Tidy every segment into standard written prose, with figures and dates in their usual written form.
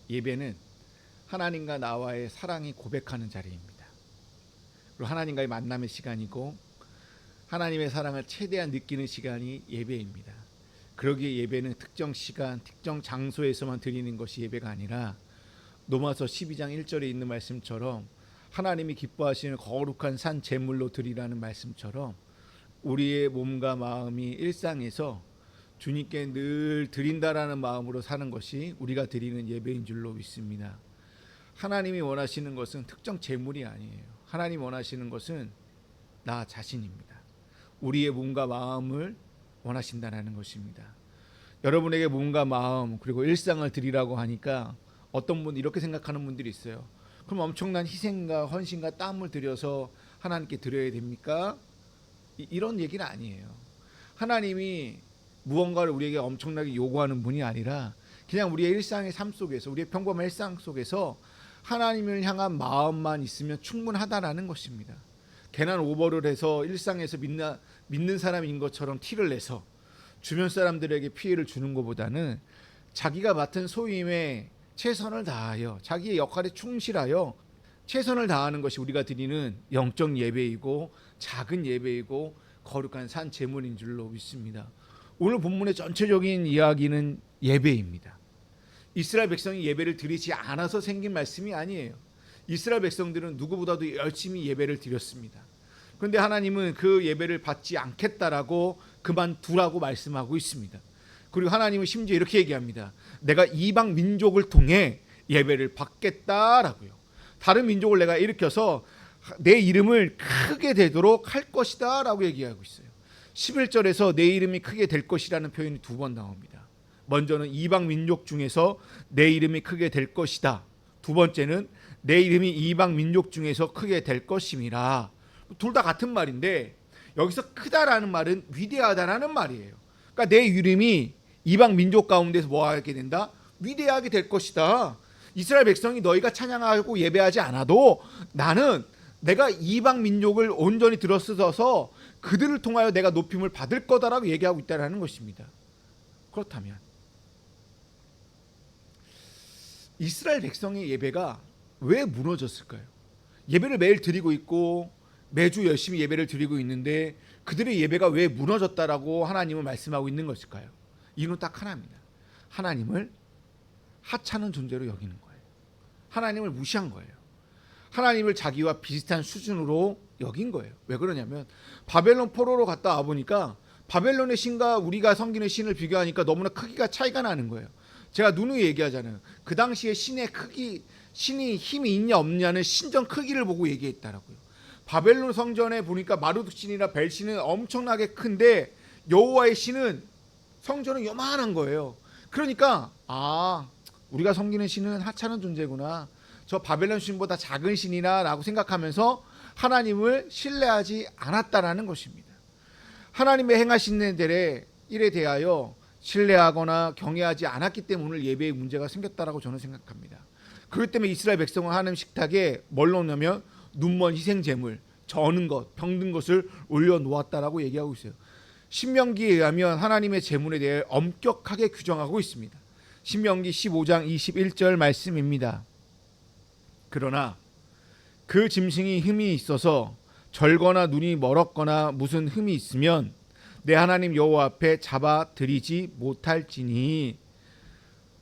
예배는 하나님과 나와의 사랑이 고백하는 자리입니다. 그리고 하나님과의 만남의 시간이고 하나님의 사랑을 최대한 느끼는 시간이 예배입니다. 그러기에 예배는 특정 시간, 특정 장소에서만 드리는 것이 예배가 아니라 로마서 12장 1절에 있는 말씀처럼 하나님이 기뻐하시는 거룩한 산 제물로 드리라는 말씀처럼 우리의 몸과 마음이 일상에서 주님께 늘 드린다라는 마음으로 사는 것이 우리가 드리는 예배인 줄로 믿습니다. 하나님이 원하시는 것은 특정 제물이 아니에요. 하나님 원하시는 것은 나 자신입니다. 우리의 몸과 마음을 원하신다는 것입니다. 여러분에게 몸과 마음 그리고 일상을 드리라고 하니까 어떤 분 이렇게 생각하는 분들이 있어요. 그럼 엄청난 희생과 헌신과 땀을 들여서 하나님께 드려야 됩니까? 이런 얘기는 아니에요. 하나님이 무언가를 우리에게 엄청나게 요구하는 분이 아니라 그냥 우리의 일상의 삶 속에서 우리의 평범한 일상 속에서 하나님을 향한 마음만 있으면 충분하다라는 것입니다. 괜한 오버를 해서 일상에서 믿는 사람인 것처럼 티를 내서 주변 사람들에게 피해를 주는 것보다는 자기가 맡은 소임에 최선을 다하여 자기의 역할에 충실하여 최선을 다하는 것이 우리가 드리는 영적 예배이고 작은 예배이고 거룩한 산 제물인 줄로 믿습니다. 오늘 본문의 전체적인 이야기는 예배입니다. 이스라엘 백성이 예배를 드리지 않아서 생긴 말씀이 아니에요. 이스라엘 백성들은 누구보다도 열심히 예배를 드렸습니다. 그런데 하나님은 그 예배를 받지 않겠다라고 그만두라고 말씀하고 있습니다. 그리고 하나님은 심지어 이렇게 얘기합니다. 내가 이방 민족을 통해 예배를 받겠다라고요. 다른 민족을 내가 일으켜서 내 이름을 크게 되도록 할 것이다 라고 얘기하고 있어요. 11절에서 내 이름이 크게 될 것이라는 표현이 2번 나옵니다. 먼저는 이방 민족 중에서 내 이름이 크게 될 것이다. 두 번째는 내 이름이 이방 민족 중에서 크게 될 것임이라. 둘 다 같은 말인데 여기서 크다라는 말은 위대하다라는 말이에요. 그러니까 내 이름이 이방 민족 가운데서 뭐 하게 된다? 위대하게 될 것이다. 이스라엘 백성이 너희가 찬양하고 예배하지 않아도 나는 내가 이방 민족을 온전히 들어서서 그들을 통하여 내가 높임을 받을 거다라고 얘기하고 있다는 것입니다. 그렇다면 이스라엘 백성의 예배가 왜 무너졌을까요? 예배를 매일 드리고 있고 매주 열심히 예배를 드리고 있는데 그들의 예배가 왜 무너졌다라고 하나님은 말씀하고 있는 것일까요? 이유는 딱 하나입니다. 하나님을 하찮은 존재로 여기는 거예요. 하나님을 무시한 거예요. 하나님을 자기와 비슷한 수준으로 여긴 거예요. 왜 그러냐면 바벨론 포로로 갔다 와보니까 바벨론의 신과 우리가 섬기는 신을 비교하니까 너무나 크기가 차이가 나는 거예요. 제가 누누이 얘기하잖아요. 그 당시에 신의 크기, 신이 힘이 있냐 없냐는 신전 크기를 보고 얘기했다라고요. 바벨론 성전에 보니까 마르둑 신이나 벨 신은 엄청나게 큰데 여호와의 신은 성전은 요만한 거예요. 그러니까 우리가 섬기는 신은 하찮은 존재구나. 저 바벨론 신보다 작은 신이나 라고 생각하면서 하나님을 신뢰하지 않았다라는 것입니다. 하나님의 행하신 일에 대하여 신뢰하거나 경외하지 않았기 때문에 오늘 예배에 문제가 생겼다라고 저는 생각합니다. 그렇기 때문에 이스라엘 백성은 하나님 식탁에 뭘 넣냐면 눈먼 희생 제물, 저는 것, 병든 것을 올려놓았다라고 얘기하고 있어요. 신명기에 의하면 하나님의 제물에 대해 엄격하게 규정하고 있습니다. 신명기 15장 21절 말씀입니다. 그러나 그 짐승이 흠이 있어서 절거나 눈이 멀었거나 무슨 흠이 있으면 내 하나님 여호와 앞에 잡아 드리지 못할지니.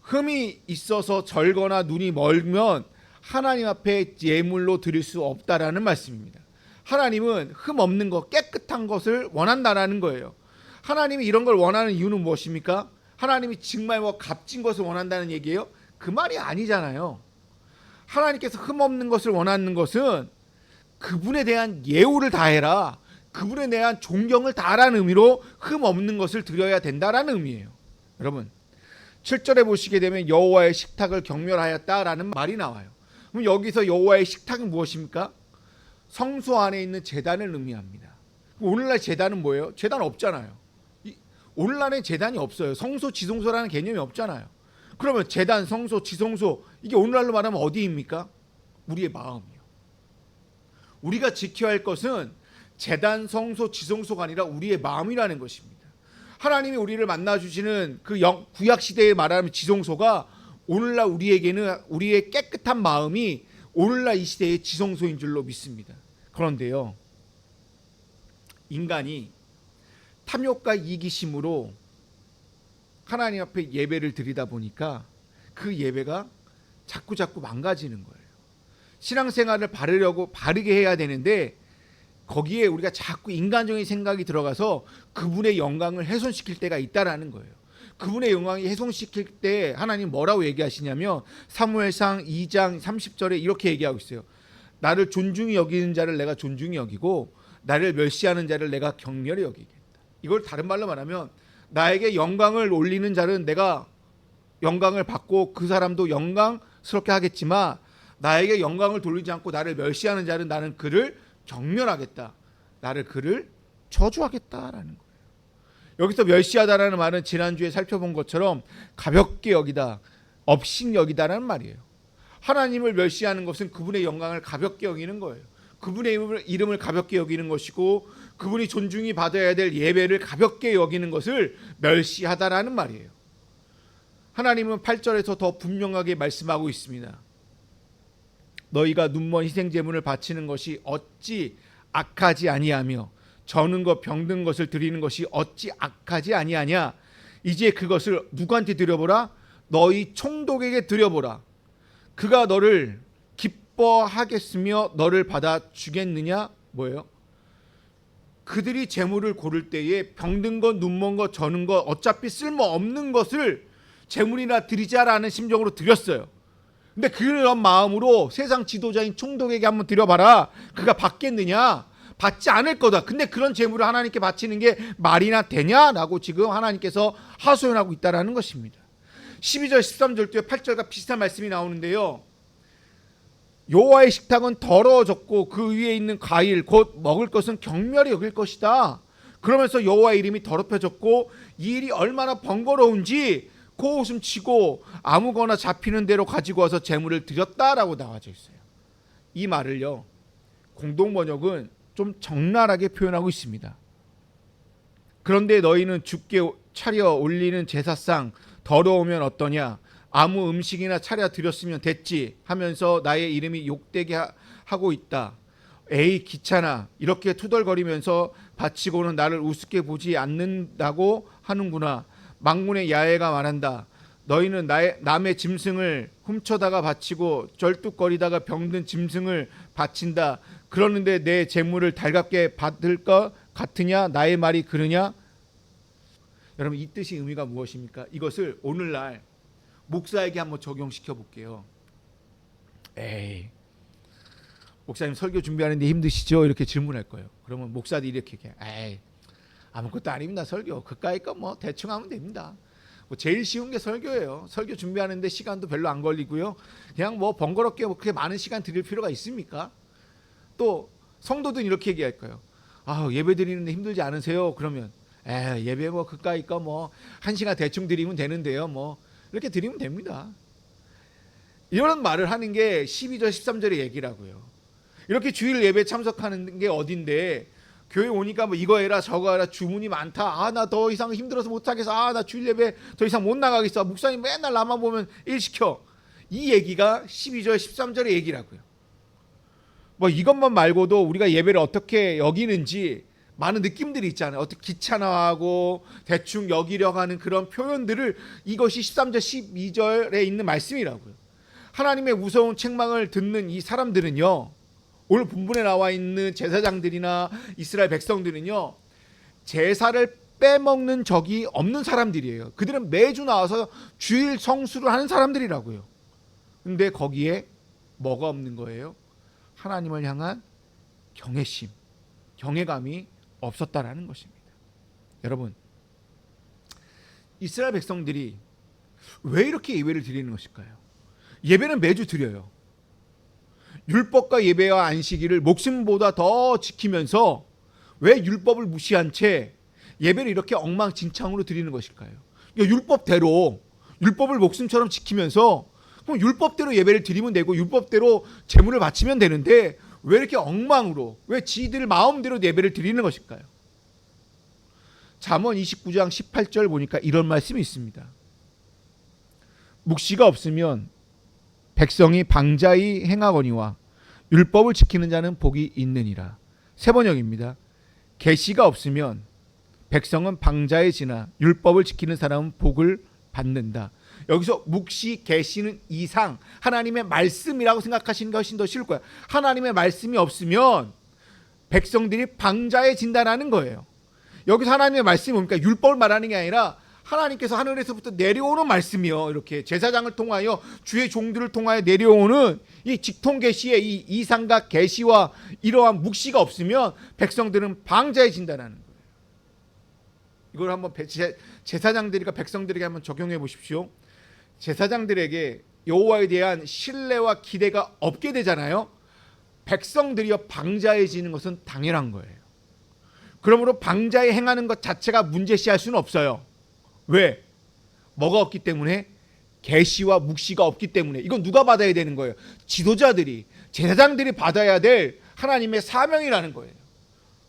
흠이 있어서 절거나 눈이 멀면 하나님 앞에 예물로 드릴 수 없다라는 말씀입니다. 하나님은 흠 없는 것, 깨끗한 것을 원한다라는 거예요. 하나님이 이런 걸 원하는 이유는 무엇입니까? 하나님이 정말 값진 것을 원한다는 얘기예요? 그 말이 아니잖아요. 하나님께서 흠 없는 것을 원하는 것은 그분에 대한 예우를 다해라, 그분에 대한 존경을 다하라는 의미로 흠 없는 것을 드려야 된다라는 의미예요. 여러분 7절에 보시게 되면 여호와의 식탁을 경멸하였다라는 말이 나와요. 그럼 여기서 여호와의 식탁은 무엇입니까? 성소 안에 있는 제단을 의미합니다. 오늘날 제단은 뭐예요? 제단 없잖아요. 오늘날엔 제단이 없어요. 성소, 지성소라는 개념이 없잖아요. 그러면 제단, 성소, 지성소, 이게 오늘날로 말하면 어디입니까? 우리의 마음이요. 우리가 지켜야 할 것은 제단, 성소, 지성소가 아니라 우리의 마음이라는 것입니다. 하나님이 우리를 만나주시는 그 구약 시대에 말하는 지성소가 오늘날 우리에게는 우리의 깨끗한 마음이 오늘날 이 시대의 지성소인 줄로 믿습니다. 그런데요, 인간이 탐욕과 이기심으로 하나님 앞에 예배를 드리다 보니까 그 예배가 자꾸 망가지는 거예요. 신앙생활을 바르게 해야 되는데 거기에 우리가 자꾸 인간적인 생각이 들어가서 그분의 영광을 훼손시킬 때가 있다라는 거예요. 그분의 영광이 훼손시킬 때 하나님 뭐라고 얘기하시냐면 사무엘상 2장 30절에 이렇게 얘기하고 있어요. 나를 존중히 여기는 자를 내가 존중히 여기고 나를 멸시하는 자를 내가 경멸히 여기겠다. 이걸 다른 말로 말하면 나에게 영광을 올리는 자는 내가 영광을 받고 그 사람도 영광스럽게 하겠지만 나에게 영광을 돌리지 않고 나를 멸시하는 자는 나는 그를 경멸하겠다. 나를 그를 저주하겠다라는 거예요. 여기서 멸시하다라는 말은 지난주에 살펴본 것처럼 가볍게 여기다, 업신 여기다라는 말이에요. 하나님을 멸시하는 것은 그분의 영광을 가볍게 여기는 거예요. 그분의 이름을 가볍게 여기는 것이고 그분이 존중이 받아야 될 예배를 가볍게 여기는 것을 멸시하다라는 말이에요. 하나님은 8절에서 더 분명하게 말씀하고 있습니다. 너희가 눈먼 희생제물을 바치는 것이 어찌 악하지 아니하며 저는 것 병든 것을 드리는 것이 어찌 악하지 아니하냐. 이제 그것을 누구한테 드려보라? 너희 총독에게 드려보라. 그가 너를 기뻐하겠으며 너를 받아 주겠느냐. 뭐예요? 그들이 제물을 고를 때에 병든 것, 눈먼 것, 저는 것, 어차피 쓸모없는 것을 제물이나 드리자라는 심정으로 드렸어요. 근데 그런 마음으로 세상 지도자인 총독에게 한번 드려봐라. 그가 받겠느냐? 받지 않을 거다. 근데 그런 제물을 하나님께 바치는 게 말이나 되냐라고 지금 하나님께서 하소연하고 있다라는 것입니다. 12절 13절 뒤에 8절과 비슷한 말씀이 나오는데요. 여호와의 식탁은 더러워졌고 그 위에 있는 과일 곧 먹을 것은 경멸히 여길 것이다. 그러면서 여호와의 이름이 더럽혀졌고 이 일이 얼마나 번거로운지 코웃음 치고 아무거나 잡히는 대로 가지고 와서 제물을 드렸다라고 나와져 있어요. 이 말을요, 공동 번역은 좀 적나라하게 표현하고 있습니다. 그런데 너희는 주께 차려 올리는 제사상 더러우면 어떠냐? 아무 음식이나 차려 드렸으면 됐지 하면서 나의 이름이 욕되게 하고 있다. 에이 귀찮아. 이렇게 투덜거리면서 바치고는 나를 우습게 보지 않는다고 하는구나. 망군의 야훼가 말한다. 너희는 남의 짐승을 훔쳐다가 바치고 절뚝거리다가 병든 짐승을 바친다. 그러는데 내 재물을 달갑게 받을 것 같으냐? 나의 말이 그러냐? 여러분, 이 뜻의 의미가 무엇입니까? 이것을 오늘날 목사에게 한번 적용시켜 볼게요. 에이, 목사님 설교 준비하는데 힘드시죠? 이렇게 질문할 거예요. 그러면 목사들이 이렇게 에이, 아무것도 아닙니다. 설교 그까이 거 뭐 대충 하면 됩니다. 뭐 제일 쉬운 게 설교예요. 설교 준비하는데 시간도 별로 안 걸리고요. 그냥 뭐 번거롭게 그렇게 많은 시간 드릴 필요가 있습니까? 또 성도들은 이렇게 얘기할 거예요. 아, 예배 드리는데 힘들지 않으세요? 그러면 예배 뭐 그까이 거 뭐 1시간 대충 드리면 되는데요. 뭐 이렇게 드리면 됩니다. 이런 말을 하는 게 12절 13절의 얘기라고요. 이렇게 주일 예배 참석하는 게 어딘데 교회 오니까 뭐 이거 해라 저거 해라 주문이 많다. 아, 나 더 이상 힘들어서 못하겠어. 아, 나 주일 예배 더 이상 못 나가겠어. 목사님 맨날 나만 보면 일 시켜. 이 얘기가 12절 13절의 얘기라고요. 뭐 이것만 말고도 우리가 예배를 어떻게 여기는지 많은 느낌들이 있잖아요. 어떻게 귀찮아하고 대충 여기려고 하는 그런 표현들을 이것이 13절 12절에 있는 말씀이라고요. 하나님의 무서운 책망을 듣는 이 사람들은요, 오늘 본문에 나와 있는 제사장들이나 이스라엘 백성들은요, 제사를 빼먹는 적이 없는 사람들이에요. 그들은 매주 나와서 주일 성수를 하는 사람들이라고요. 근데 거기에 뭐가 없는 거예요? 하나님을 향한 경외심, 경외감이 없었다라는 것입니다. 여러분, 이스라엘 백성들이 왜 이렇게 예배를 드리는 것일까요? 예배는 매주 드려요. 율법과 예배와 안식일을 목숨보다 더 지키면서 왜 율법을 무시한 채 예배를 이렇게 엉망진창으로 드리는 것일까요? 그러니까 율법을 목숨처럼 지키면서 그럼 율법대로 예배를 드리면 되고 율법대로 제물을 바치면 되는데 왜 이렇게 엉망으로, 왜 지들 마음대로 예배를 드리는 것일까요? 잠언 29장 18절 보니까 이런 말씀이 있습니다. 묵시가 없으면 백성이 방자히 행하거니와 율법을 지키는 자는 복이 있느니라. 세 번역입니다. 계시가 없으면 백성은 방자에 지나 율법을 지키는 사람은 복을 받는다. 여기서 묵시, 계시는 이상 하나님의 말씀이라고 생각하시는 것이 더 쉬울 거야. 하나님의 말씀이 없으면 백성들이 방자에 진다라는 거예요. 여기서 하나님의 말씀이 뭡니까? 율법을 말하는 게 아니라 하나님께서 하늘에서부터 내려오는 말씀이요. 이렇게 제사장을 통하여 주의 종들을 통하여 내려오는 이 직통 계시의 이 이상과 계시와 이러한 묵시가 없으면 백성들은 방자에 진다라는 거예요. 이걸 한번 제사장들과 백성들에게 한번 적용해 보십시오. 제사장들에게 여호와에 대한 신뢰와 기대가 없게 되잖아요. 백성들이요 방자해지는 것은 당연한 거예요. 그러므로 방자에 행하는 것 자체가 문제시할 수는 없어요. 왜? 뭐가 없기 때문에? 계시와 묵시가 없기 때문에. 이건 누가 받아야 되는 거예요? 지도자들이, 제사장들이 받아야 될 하나님의 사명이라는 거예요.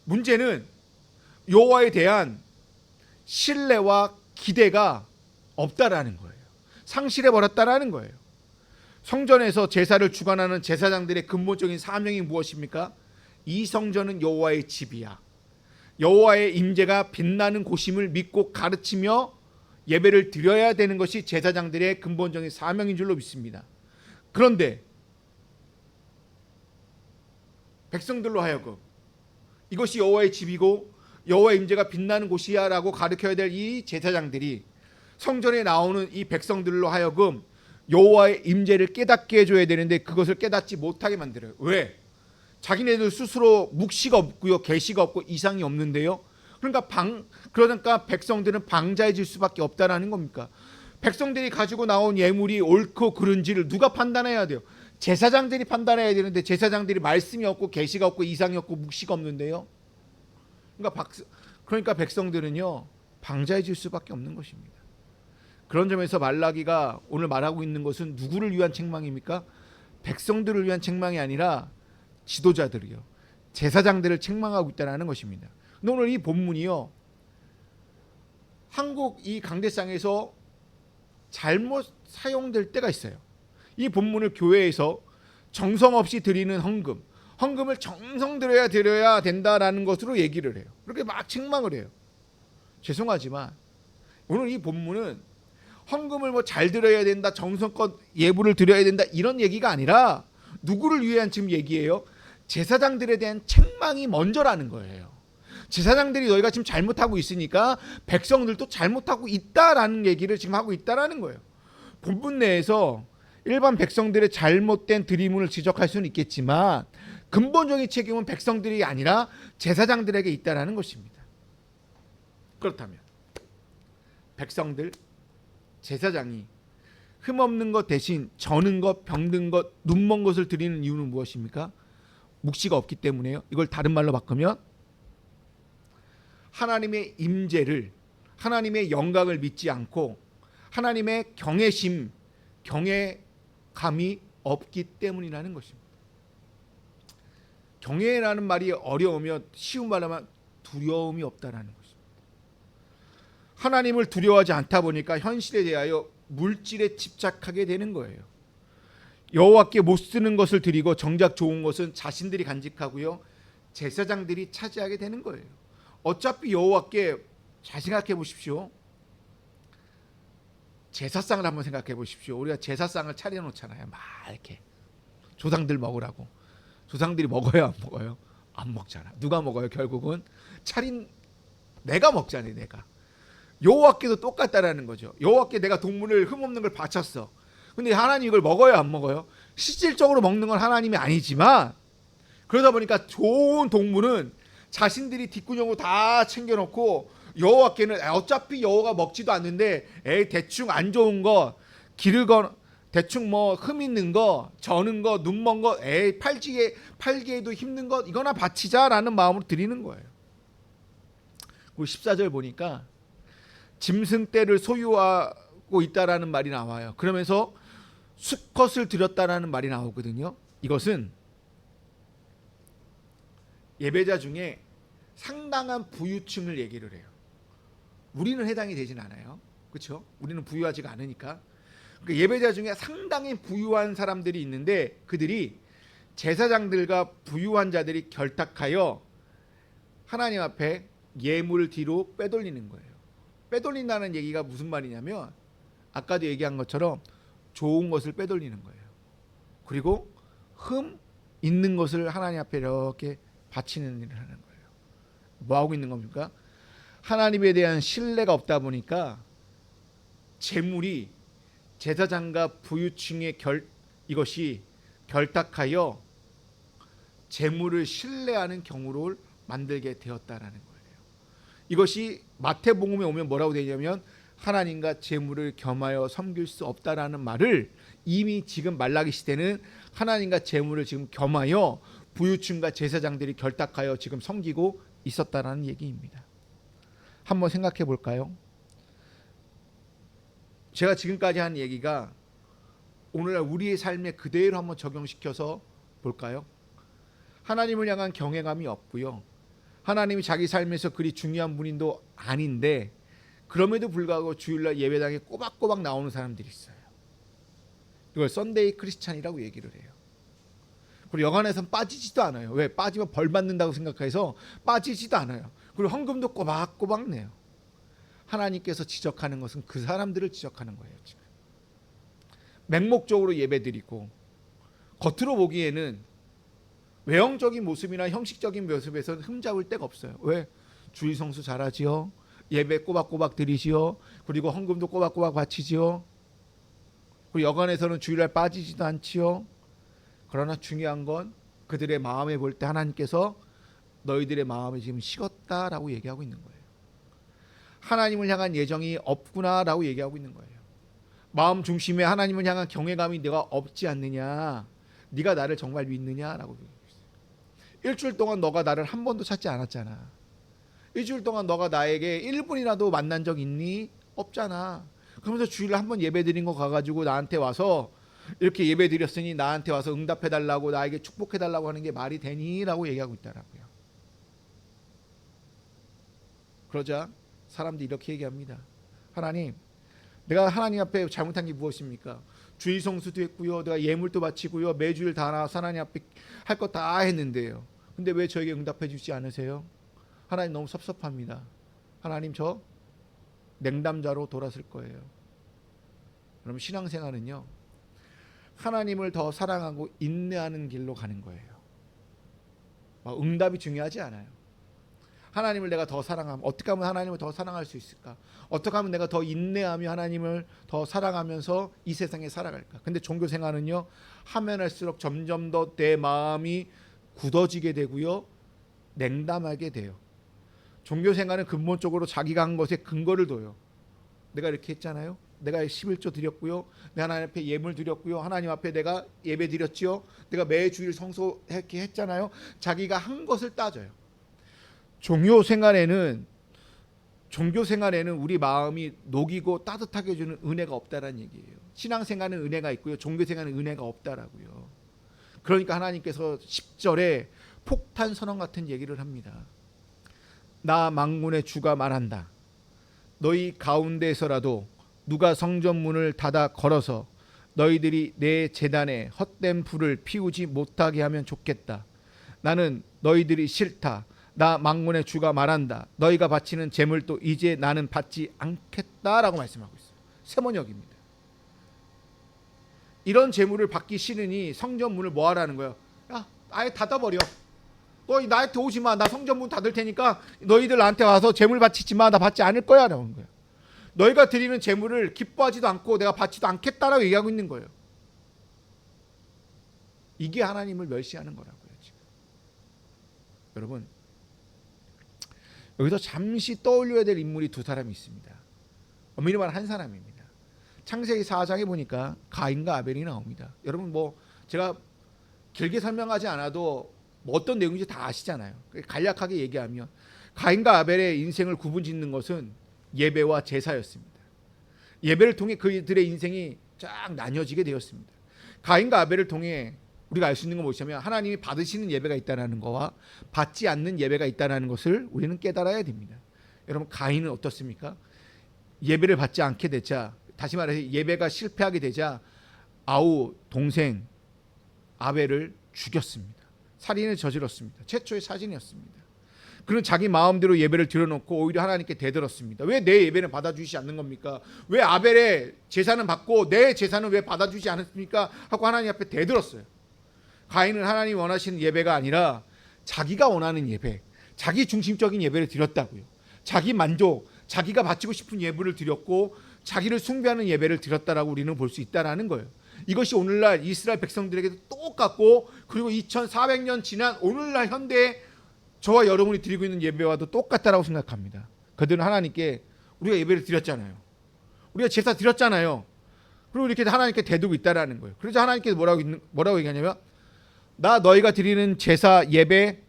문제는 여호와에 대한 신뢰와 기대가 없다라는 거예요. 상실해 버렸다라는 거예요. 성전에서 제사를 주관하는 제사장들의 근본적인 사명이 무엇입니까? 이 성전은 여호와의 집이야. 여호와의 임재가 빛나는 곳임을 믿고 가르치며 예배를 드려야 되는 것이 제사장들의 근본적인 사명인 줄로 믿습니다. 그런데 백성들로 하여금 이것이 여호와의 집이고 여호와의 임재가 빛나는 곳이야 라고 가르쳐야 될 이 제사장들이 성전에 나오는 이 백성들로 하여금 여호와의 임재를 깨닫게 해줘야 되는데 그것을 깨닫지 못하게 만들어요. 왜? 자기네들 스스로 묵시가 없고요, 계시가 없고 이상이 없는데요. 그러니까 백성들은 방자해질 수밖에 없다라는 겁니까? 백성들이 가지고 나온 예물이 옳고 그른지를 누가 판단해야 돼요? 제사장들이 판단해야 되는데 제사장들이 말씀이 없고 계시가 없고 이상이 없고 묵시가 없는데요. 그러니까 백성들은요 방자해질 수밖에 없는 것입니다. 그런 점에서 말라기가 오늘 말하고 있는 것은 누구를 위한 책망입니까? 백성들을 위한 책망이 아니라 지도자들이요, 제사장들을 책망하고 있다는 것입니다. 근데 오늘 이 본문이요, 한국 이 강대상에서 잘못 사용될 때가 있어요. 이 본문을 교회에서 정성 없이 드리는 헌금을 정성 드려야 된다라는 것으로 얘기를 해요. 그렇게 막 책망을 해요. 죄송하지만 오늘 이 본문은 헌금을 뭐 잘 드려야 된다, 정성껏 예불을 드려야 된다 이런 얘기가 아니라 누구를 위한 지금 얘기예요? 제사장들에 대한 책망이 먼저라는 거예요. 제사장들이 너희가 지금 잘못하고 있으니까 백성들도 잘못하고 있다라는 얘기를 지금 하고 있다라는 거예요. 본문 내에서 일반 백성들의 잘못된 드리문을 지적할 수는 있겠지만 근본적인 책임은 백성들이 아니라 제사장들에게 있다라는 것입니다. 그렇다면 백성들, 제사장이 흠없는 것 대신 저는 것, 병든 것, 눈먼 것을 드리는 이유는 무엇입니까? 묵시가 없기 때문에요. 이걸 다른 말로 바꾸면 하나님의 임재를, 하나님의 영광을 믿지 않고 하나님의 경외심, 경외감이 없기 때문이라는 것입니다. 경외라는 말이 어려우면 쉬운 말로 하면 두려움이 없다라는 것입니다. 하나님을 두려워하지 않다 보니까 현실에 대하여 물질에 집착하게 되는 거예요. 여호와께 못 쓰는 것을 드리고 정작 좋은 것은 자신들이 간직하고요, 제사장들이 차지하게 되는 거예요. 어차피 여호와께, 잘 생각해 보십시오. 제사상을 한번 생각해 보십시오. 우리가 제사상을 차려놓잖아요. 막 이렇게 조상들 먹으라고. 조상들이 먹어요, 안 먹어요? 안 먹잖아. 누가 먹어요? 결국은 차린 내가 먹잖아요. 내가. 여호와께도 똑같다라는 거죠. 여호와께 내가 동물을 흠없는 걸 바쳤어. 근데 하나님 이걸 먹어요, 안 먹어요? 실질적으로 먹는 건 하나님이 아니지만 그러다 보니까 좋은 동물은 자신들이 뒷구녕으로 다 챙겨놓고 여호와께는 어차피 여호와가 먹지도 않는데 대충 안 좋은 거 기르거, 대충 뭐 흠 있는 거, 저는 거, 눈먼 거, 팔기에도 힘든 것 이거나 바치자라는 마음으로 드리는 거예요. 그리고 14절 보니까 짐승떼를 소유하고 있다라는 말이 나와요. 그러면서 수컷을 드렸다라는 말이 나오거든요. 이것은 예배자 중에 상당한 부유층을 얘기를 해요. 우리는 해당이 되진 않아요. 그렇죠? 우리는 부유하지가 않으니까. 그 예배자 중에 상당히 부유한 사람들이 있는데 그들이 제사장들과 부유한 자들이 결탁하여 하나님 앞에 예물을 뒤로 빼돌리는 거예요. 빼돌린다는 얘기가 무슨 말이냐면 아까도 얘기한 것처럼 좋은 것을 빼돌리는 거예요. 그리고 흠 있는 것을 하나님 앞에 이렇게 바치는 일을 하는 거예요. 뭐 하고 있는 겁니까? 하나님에 대한 신뢰가 없다 보니까 재물이 제사장과 부유층의 이것이 결탁하여 재물을 신뢰하는 경우를 만들게 되었다라는 거예요. 이것이 마태복음에 오면 뭐라고 되냐면 하나님과 재물을 겸하여 섬길 수 없다라는 말을 이미 지금 말라기 시대는 하나님과 재물을 지금 겸하여 부유층과 제사장들이 결탁하여 지금 섬기고 있었다라는 얘기입니다. 한번 생각해 볼까요? 제가 지금까지 한 얘기가 오늘날 우리의 삶에 그대로 한번 적용시켜서 볼까요? 하나님을 향한 경외감이 없고요. 하나님이 자기 삶에서 그리 중요한 분인도 아닌데 그럼에도 불구하고 주일날 예배당에 꼬박꼬박 나오는 사람들이 있어요. 이걸 썬데이 크리스찬이라고 얘기를 해요. 그리고 여간에선 빠지지도 않아요. 왜? 빠지면 벌 받는다고 생각해서 빠지지도 않아요. 그리고 헌금도 꼬박꼬박 내요. 하나님께서 지적하는 것은 그 사람들을 지적하는 거예요. 지금 맹목적으로 예배드리고 겉으로 보기에는 외형적인 모습이나 형식적인 모습에서는 흠잡을 데가 없어요. 왜? 주일 성수 잘하지요. 예배 꼬박꼬박 드리지요. 그리고 헌금도 꼬박꼬박 바치지요. 그리고 여간에서는 주일날 빠지지도 않지요. 그러나 중요한 건 그들의 마음에 볼 때 하나님께서 너희들의 마음이 지금 식었다라고 얘기하고 있는 거예요. 하나님을 향한 예정이 없구나라고 얘기하고 있는 거예요. 마음 중심에 하나님을 향한 경외감이 내가 없지 않느냐, 네가 나를 정말 믿느냐라고 얘기했어요. 일주일 동안 너가 나를 한 번도 찾지 않았잖아. 일주일 동안 너가 나에게 1분이라도 만난 적 있니? 없잖아. 그러면서 주일날 한 번 예배 드린 거 가가지고 나한테 와서 이렇게 예배 드렸으니 나한테 와서 응답해달라고 나에게 축복해달라고 하는 게 말이 되니? 라고 얘기하고 있더라고요. 그러자 사람들이 이렇게 얘기합니다. 하나님, 내가 하나님 앞에 잘못한 게 무엇입니까? 주일 성수도 했고요, 내가 예물도 바치고요, 매주일 다 나와서 하나님 앞에 할 거 다 했는데요. 근데 왜 저에게 응답해 주지 않으세요? 하나님 너무 섭섭합니다. 하나님 저 냉담자로 돌아설 거예요. 그럼 신앙생활은요, 하나님을 더 사랑하고 인내하는 길로 가는 거예요. 응답이 중요하지 않아요. 하나님을 내가 더 사랑하면 어떻게 하면 하나님을 더 사랑할 수 있을까? 어떻게 하면 내가 더 인내하며 하나님을 더 사랑하면서 이 세상에 살아갈까? 근데 종교 생활은요, 하면 할수록 점점 더 내 마음이 굳어지게 되고요, 냉담하게 돼요. 종교 생활은 근본적으로 자기가 한 것에 근거를 둬요. 내가 이렇게 했잖아요. 내가 11조 드렸고요. 내가 하나님 앞에 예물 드렸고요. 하나님 앞에 내가 예배 드렸지요. 내가 매주일 성소 이렇게 했잖아요. 자기가 한 것을 따져요. 종교 생활에는 우리 마음이 녹이고 따뜻하게 해주는 은혜가 없다라는 얘기예요. 신앙생활은 은혜가 있고요, 종교생활은 은혜가 없다라고요. 그러니까 하나님께서 10절에 폭탄 선언 같은 얘기를 합니다. 나 만군의 주가 말한다. 너희 가운데서라도 누가 성전문을 닫아 걸어서 너희들이 내 제단에 헛된 불을 피우지 못하게 하면 좋겠다. 나는 너희들이 싫다. 나 만군의 주가 말한다. 너희가 바치는 제물도 이제 나는 받지 않겠다라고 말씀하고 있어요. 세모역입니다. 이런 제물을 받기 싫으니 성전문을 뭐 하라는 거예요? 야, 아예 닫아버려. 너희 나한테 오지 마. 나 성전문 닫을 테니까 너희들 나한테 와서 제물 바치지 마. 나 받지 않을 거야 라는 거예요. 너희가 드리는 제물을 기뻐하지도 않고 내가 받지도 않겠다라고 얘기하고 있는 거예요. 이게 하나님을 멸시하는 거라고요. 지금. 여러분, 여기서 잠시 떠올려야 될 인물이 두 사람이 있습니다. 엄밀히 말하면 한 사람입니다. 창세기 4장에 보니까 가인과 아벨이 나옵니다. 여러분 제가 길게 설명하지 않아도 어떤 내용인지 다 아시잖아요. 간략하게 얘기하면 가인과 아벨의 인생을 구분짓는 것은 예배와 제사였습니다. 예배를 통해 그들의 인생이 쫙 나뉘어지게 되었습니다. 가인과 아벨을 통해 우리가 알 수 있는 건 무엇이냐면 하나님이 받으시는 예배가 있다는 거와 받지 않는 예배가 있다는 것을 우리는 깨달아야 됩니다. 여러분, 가인은 어떻습니까? 예배를 받지 않게 되자 다시 말해서 예배가 실패하게 되자 아우 동생 아벨을 죽였습니다. 살인을 저질렀습니다. 최초의 사진이었습니다. 그는 자기 마음대로 예배를 드려놓고 오히려 하나님께 대들었습니다. 왜 내 예배는 받아주시지 않는 겁니까? 왜 아벨의 제사는 받고 내 제사는 왜 받아주지 않았습니까? 하고 하나님 앞에 대들었어요. 가인은 하나님이 원하시는 예배가 아니라 자기가 원하는 예배, 자기 중심적인 예배를 드렸다고요. 자기 만족, 자기가 바치고 싶은 예배를 드렸고 자기를 숭배하는 예배를 드렸다라고 우리는 볼 수 있다라는 거예요. 이것이 오늘날 이스라엘 백성들에게도 똑같고, 그리고 2400년 지난 오늘날 현대에 저와 여러분이 드리고 있는 예배와도 똑같다라고 생각합니다. 그들은 하나님께 우리가 예배를 드렸잖아요. 우리가 제사 드렸잖아요. 그리고 이렇게 하나님께 대두고 있다라는 거예요. 그래서 하나님께서 뭐라고 얘기하냐면 나 너희가 드리는 제사 예배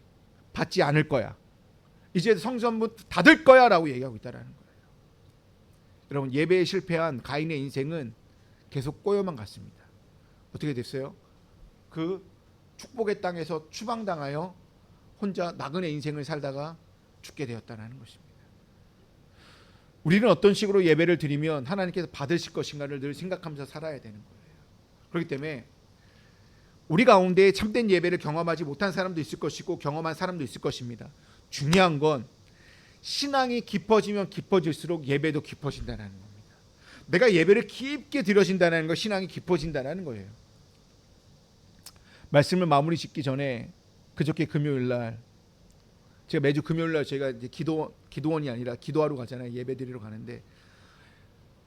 받지 않을 거야. 이제 성전문 닫을 거야 라고 얘기하고 있다라는 거예요. 여러분, 예배에 실패한 가인의 인생은 계속 꼬여만 갔습니다. 어떻게 됐어요? 그 축복의 땅에서 추방당하여 혼자 나그네 인생을 살다가 죽게 되었다는 것입니다. 우리는 어떤 식으로 예배를 드리면 하나님께서 받으실 것인가를 늘 생각하면서 살아야 되는 거예요. 그렇기 때문에 우리 가운데 참된 예배를 경험하지 못한 사람도 있을 것이고 경험한 사람도 있을 것입니다. 중요한 건 신앙이 깊어지면 깊어질수록 예배도 깊어진다는 겁니다. 내가 예배를 깊게 드려진다는 거, 신앙이 깊어진다는 거예요. 말씀을 마무리 짓기 전에 그저께 금요일날, 제가 매주 금요일날 제가 이제 기도원이 아니라 기도하러 가잖아요. 예배드리러 가는데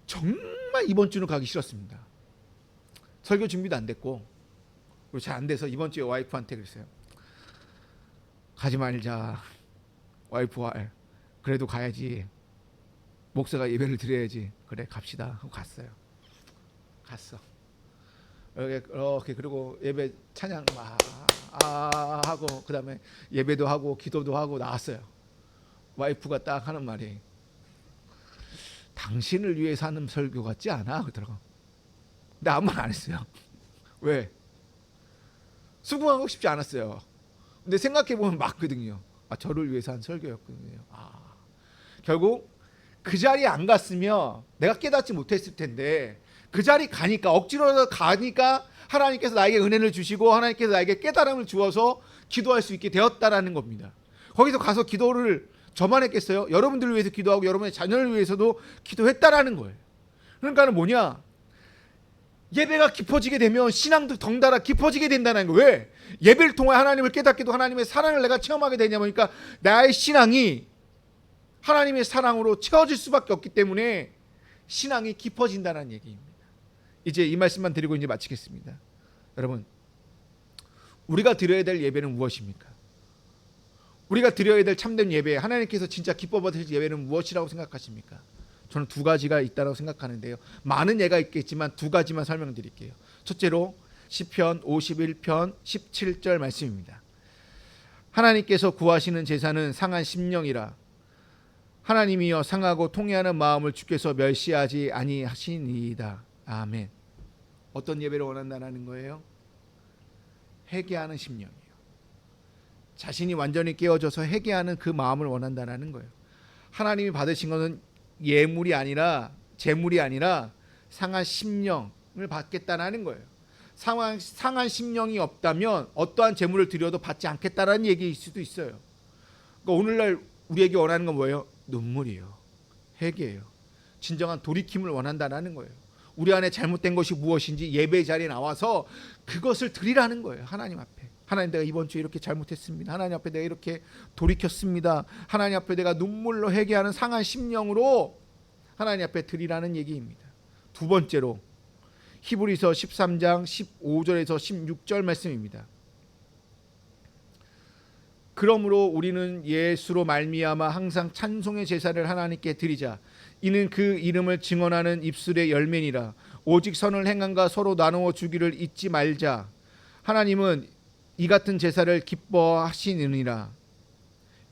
정말 이번 주는 가기 싫었습니다. 설교 준비도 안 됐고 그리고 잘 안 돼서 이번 주에 와이프한테 그랬어요. 가지 말자. 와이프와 그래도 가야지. 목사가 예배를 드려야지. 그래 갑시다 하고 갔어요. 갔어. 이렇게 그리고 예배 찬양 막 하고 그다음에 예배도 하고 기도도 하고 나왔어요. 와이프가 딱 하는 말이 당신을 위해서 하는 설교 같지 않아? 그러더라고. 근데 아무 말 안 했어요. 왜? 수긍하고 싶지 않았어요. 근데 생각해보면 맞거든요. 저를 위해서 한 설교였거든요. 결국 그 자리에 안 갔으면 내가 깨닫지 못했을 텐데 그 자리 가니까 억지로 가니까 하나님께서 나에게 은혜를 주시고 하나님께서 나에게 깨달음을 주어서 기도할 수 있게 되었다라는 겁니다. 거기서 가서 기도를 저만 했겠어요? 여러분들을 위해서 기도하고 여러분의 자녀를 위해서도 기도했다라는 거예요. 그러니까는 뭐냐? 예배가 깊어지게 되면 신앙도 덩달아 깊어지게 된다는 거예요. 왜? 예배를 통해 하나님을 깨닫기도 하나님의 사랑을 내가 체험하게 되냐 보니까 나의 신앙이 하나님의 사랑으로 채워질 수밖에 없기 때문에 신앙이 깊어진다는 얘기입니다. 이제 이 말씀만 드리고 이제 마치겠습니다. 여러분, 우리가 드려야 될 예배는 무엇입니까? 우리가 드려야 될 참된 예배, 하나님께서 진짜 기뻐 받으실 예배는 무엇이라고 생각하십니까? 저는 두 가지가 있다고 생각하는데요. 많은 예가 있겠지만 두 가지만 설명드릴게요. 첫째로 시편 51편 17절 말씀입니다. 하나님께서 구하시는 제사는 상한 심령이라 하나님이여 상하고 통회하는 마음을 주께서 멸시하지 아니하시니이다. 아멘. 어떤 예배를 원한다는 거예요? 회개하는 심령이에요. 자신이 완전히 깨어져서 회개하는 그 마음을 원한다는 거예요. 하나님이 받으신 것은 예물이 아니라 재물이 아니라 상한 심령을 받겠다는 거예요. 상한 심령이 없다면 어떠한 재물을 드려도 받지 않겠다라는 얘기일 수도 있어요. 그러니까 오늘날 우리에게 원하는 건 뭐예요? 눈물이에요. 회개예요. 진정한 돌이킴을 원한다는 거예요. 우리 안에 잘못된 것이 무엇인지 예배 자리에 나와서 그것을 드리라는 거예요. 하나님 앞에. 하나님, 내가 이번 주에 이렇게 잘못했습니다. 하나님 앞에 내가 이렇게 돌이켰습니다. 하나님 앞에 내가 눈물로 회개하는 상한 심령으로 하나님 앞에 드리라는 얘기입니다. 두 번째로 히브리서 13장 15절에서 16절 말씀입니다. 그러므로 우리는 예수로 말미암아 항상 찬송의 제사를 하나님께 드리자. 이는 그 이름을 증언하는 입술의 열매니라. 오직 선을 행함과 서로 나누어 주기를 잊지 말자. 하나님은 이 같은 제사를 기뻐하시느니라.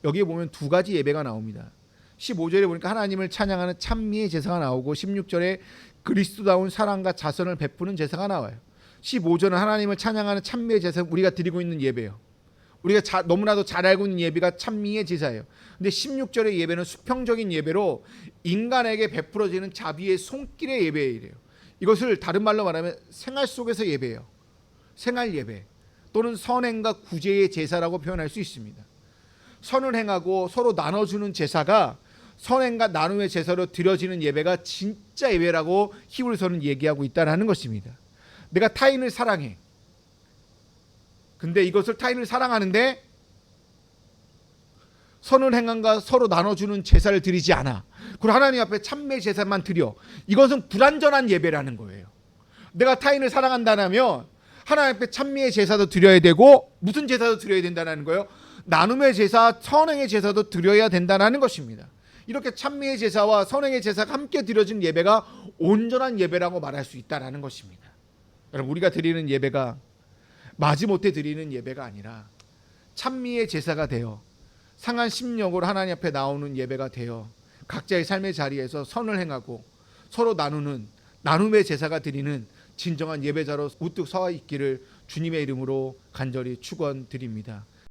여기에 보면 두 가지 예배가 나옵니다. 15절에 보니까 하나님을 찬양하는 찬미의 제사가 나오고 16절에 그리스도다운 사랑과 자선을 베푸는 제사가 나와요. 15절은 하나님을 찬양하는 찬미의 제사, 우리가 드리고 있는 예배예요. 우리가 너무나도 잘 알고 있는 예배가 찬미의 제사예요. 근데 16절의 예배는 수평적인 예배로 인간에게 베풀어지는 자비의 손길의 예배이래요. 이것을 다른 말로 말하면 생활 속에서 예배예요. 생활 예배 또는 선행과 구제의 제사라고 표현할 수 있습니다. 선을 행하고 서로 나눠주는 제사가 선행과 나눔의 제사로 드려지는 예배가 진짜 예배라고 히브리서는 얘기하고 있다는 것입니다. 내가 타인을 사랑해. 근데 이것을 타인을 사랑하는데 선을 행함과 서로 나눠주는 제사를 드리지 않아. 그리고 하나님 앞에 참매 제사만 드려. 이것은 불완전한 예배라는 거예요. 내가 타인을 사랑한다면 하나님 앞에 찬미의 제사도 드려야 되고 무슨 제사도 드려야 된다는 거예요? 나눔의 제사, 선행의 제사도 드려야 된다는 것입니다. 이렇게 찬미의 제사와 선행의 제사가 함께 드려진 예배가 온전한 예배라고 말할 수 있다는 것입니다. 여러분, 우리가 드리는 예배가 마지못해 드리는 예배가 아니라 찬미의 제사가 되어 상한 심령으로 하나님 앞에 나오는 예배가 되어 각자의 삶의 자리에서 선을 행하고 서로 나누는 나눔의 제사가 드리는 진정한 예배자로 우뚝 서 있기를 주님의 이름으로 간절히 축원드립니다.